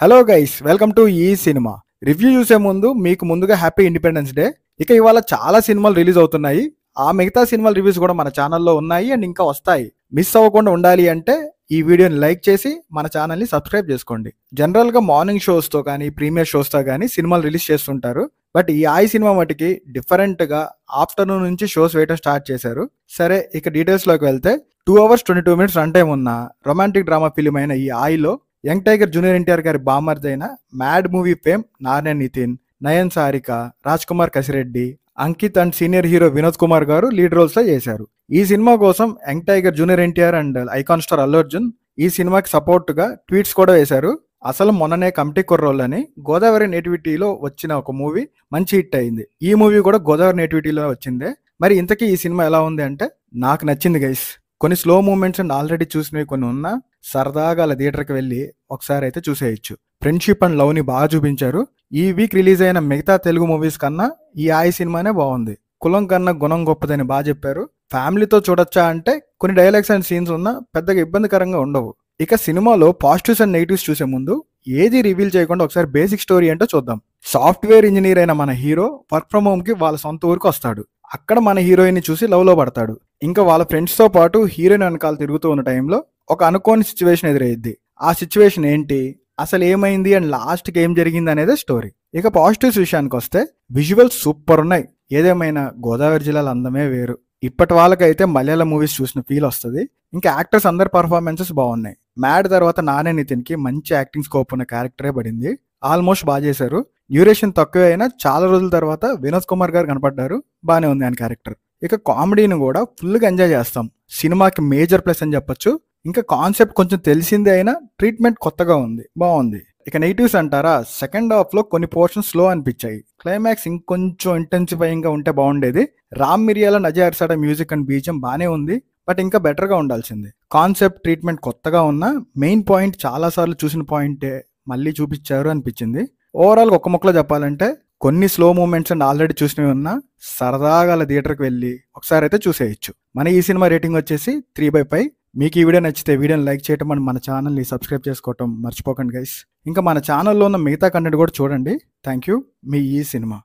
Hello guys, welcome to ఈ cinema. Review చూసే ముందు మీకు ముందుగా హ్యాపీ ఇండిపెండెన్స్ డే. ఇక ఇవాళ చాలా సినిమాలు రిలీజ్ అవుతున్నాయి. ఆ మిగతా సినిమాల రివ్యూస్ కూడా మన ఛానల్లో ఉన్నాయి అండ్ ఇంకా వస్తాయి. మిస్ అవ్వకుండా ఉండాలి అంటే ఈ వీడియోని లైక్ చేసి మన ఛానల్ని సబ్స్క్రైబ్ చేసుకోండి. జనరల్గా మార్నింగ్ షోస్తో కానీ ప్రీమియర్ షోస్తో కానీ సినిమాలు రిలీజ్ చేస్తుంటారు. బట్ ఈ ఆయి సినిమా మటుకి డిఫరెంట్గా ఆఫ్టర్నూన్ నుంచి షోస్ వేయటం స్టార్ట్ చేశారు. సరే, ఇక డీటెయిల్స్లోకి వెళ్తే 2 hours 22 minutes రన్ టైం ఉన్న రొమాంటిక్ డ్రామా ఫిలిం అయిన ఈ ఆయిలో యంగ్ టైగర్ జూనియర్ ఎన్టీఆర్ గారి బామర్ది అయిన mad movie fame Narayana Nithin, Nayan Sarika, Raj Kumar Kasireddy, Ankit and senior hero Vinod Kumar గారు లీడ్ రోల్స్ లో చేశారు. ఈ సినిమా కోసం young tiger junior NTR and icon star Allu Arjun ఈ సినిమాకి సపోర్ట్ గా ట్వీట్స్ కూడా వేశారు. అసలు మొన్ననే కమిటీ కుర్రోళ్ళు అని గోదావరి నేటివిటీలో వచ్చిన ఒక మూవీ మంచి హిట్ అయింది. ఈ మూవీ కూడా గోదావరి నేటివిటీలో వచ్చిందే. మరి ఇంతకీ ఈ సినిమా ఎలా ఉంది అంటే నాకు నచ్చింది గైస్. కొన్ని స్లో మూమెంట్స్ అండ్ ఆల్రెడీ చూసినవి కొన్ని ఉన్నా సరదాగా అలా థియేటర్కి వెళ్ళి ఒకసారి అయితే చూసేయచ్చు. ఫ్రెండ్షిప్ అండ్ లవ్ ని బాగా చూపించారు. ఈ వీక్ రిలీజ్ అయిన మిగతా తెలుగు మూవీస్ కన్నా ఈ ఆయి సినిమానే బాగుంది. కులం కన్నా గుణం గొప్పదని బాగా చెప్పారు. ఫ్యామిలీతో చూడొచ్చా అంటే కొన్ని డైలాగ్స్ అండ్ సీన్స్ ఉన్నా పెద్దగా ఇబ్బందికరంగా ఉండవు. ఇక సినిమాలో పాజిటివ్స్ అండ్ నెగిటివ్స్ చూసే ముందు ఏది రివీల్ చేయకుండా ఒకసారి బేసిక్ స్టోరీ ఏంటో చూద్దాం. సాఫ్ట్వేర్ ఇంజనీర్ అయిన మన హీరో వర్క్ ఫ్రమ్ హోమ్ కి వాళ్ళ సొంత ఊరికి వస్తాడు. అక్కడ మన హీరోయిన్ ని చూసి లవ్ లో పడతాడు. ఇంకా వాళ్ళ ఫ్రెండ్స్ తో పాటు హీరోయిన్ వెనకాల తిరుగుతూ ఉన్న టైంలో ఒక అనుకోని సిచ్యువేషన్ ఎదురయ్యిద్ది. ఆ సిచ్యువేషన్ ఏంటి, అసలు ఏమైంది అండ్ లాస్ట్ కి ఏం జరిగింది అనేది స్టోరీ. ఇక పాజిటివ్స్ విషయానికి వస్తే విజువల్స్ సూపర్ ఉన్నాయి. ఏదేమైనా గోదావరి జిల్లాల అందమే వేరు. ఇప్పటి వాళ్ళకైతే మలయాళం మూవీస్ చూసిన ఫీల్ వస్తుంది. ఇంకా యాక్టర్స్ అందరి పర్ఫార్మెన్సెస్ బాగున్నాయి. మ్యాడ్ తర్వాత నానే నితిన్ కి మంచి యాక్టింగ్ స్కోప్ ఉన్న క్యారెక్టరే పడింది. ఆల్మోస్ట్ బాగా చేశారు. డ్యూరేషన్ తక్కువే అయినా చాలా రోజుల తర్వాత వినోద్ కుమార్ గారు కనపడ్డారు. బాగానే ఉంది ఆయన క్యారెక్టర్. ఇక కామెడీని కూడా ఫుల్గా ఎంజాయ్ చేస్తాం. సినిమాకి మేజర్ ప్లస్ అని చెప్పొచ్చు. ఇంకా కాన్సెప్ట్ కొంచెం తెలిసిందే అయినా ట్రీట్మెంట్ కొత్తగా ఉంది, బాగుంది. ఇక నెగిటివ్స్ అంటారా, సెకండ్ హాఫ్ లో కొన్ని పోర్షన్స్ స్లో అనిపించాయి. క్లైమాక్స్ ఇంకొంచెం ఇంటెన్సిఫైయింగ్ గా ఉంటే బాగుండేది. రామ్ మిరియాల, నజర్ అర్సాడ మ్యూజిక్ అండ్ బీజం బానే ఉంది. బట్ ఇంకా బెటర్ గా ఉండాల్సింది. కాన్సెప్ట్ ట్రీట్మెంట్ కొత్తగా ఉన్నా మెయిన్ పాయింట్ చాలా సార్లు చూసిన పాయింటే మళ్ళీ చూపించారు అనిపించింది. ఓవరాల్ ఒక ముక్కలో చెప్పాలంటే కొన్ని స్లో మూమెంట్స్ అండ్ ఆల్రెడీ చూసినవి ఉన్నా సరదాగా అలా థియేటర్కి వెళ్ళి ఒకసారి అయితే చూసేయచ్చు. మన ఈ సినిమా రేటింగ్ వచ్చేసి 3/5. మీకు ఈ వీడియో నచ్చితే వీడియోని లైక్ చేయటం అండ్ మన ఛానల్ని సబ్స్క్రైబ్ చేసుకోవటం మర్చిపోకండి గైస్. ఇంకా మన ఛానల్లో ఉన్న మిగతా కంటెంట్ కూడా చూడండి. Thank you. మీ ఈ సినిమా.